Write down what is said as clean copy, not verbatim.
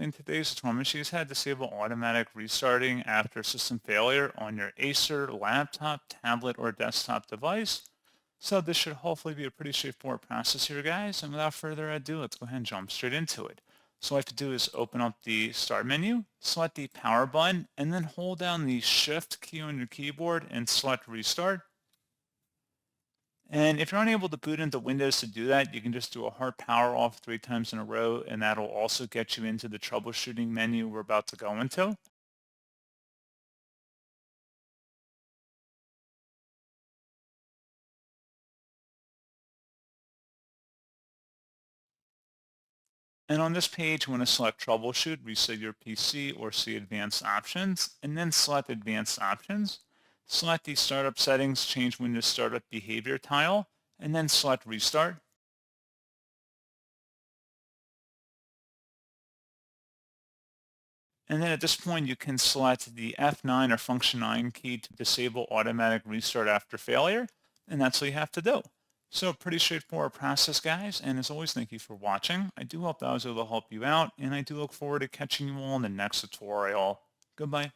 In today's tutorial, I'm going to show you how to disable automatic restarting after system failure on your Acer laptop, tablet, or desktop device. So this should hopefully be a pretty straightforward process here, guys. And without further ado, let's go ahead and jump straight into it. So what I have to do is open up the Start menu, select the Power button, and then hold down the Shift key on your keyboard and select Restart. And if you're unable to boot into Windows to do that, you can just do a hard power off 3 times in a row, and that'll also get you into the troubleshooting menu we're about to go into. And on this page, you want to select Troubleshoot, Reset Your PC, or see Advanced Options, and then select Advanced Options. Select the Startup Settings, Change Windows Startup Behavior tile, and then select Restart. And then at this point, you can select the F9 or Function 9 key to disable automatic restart after failure. And that's all you have to do. So pretty straightforward process, guys. And as always, thank you for watching. I do hope that I was able to help you out. And I do look forward to catching you all in the next tutorial. Goodbye.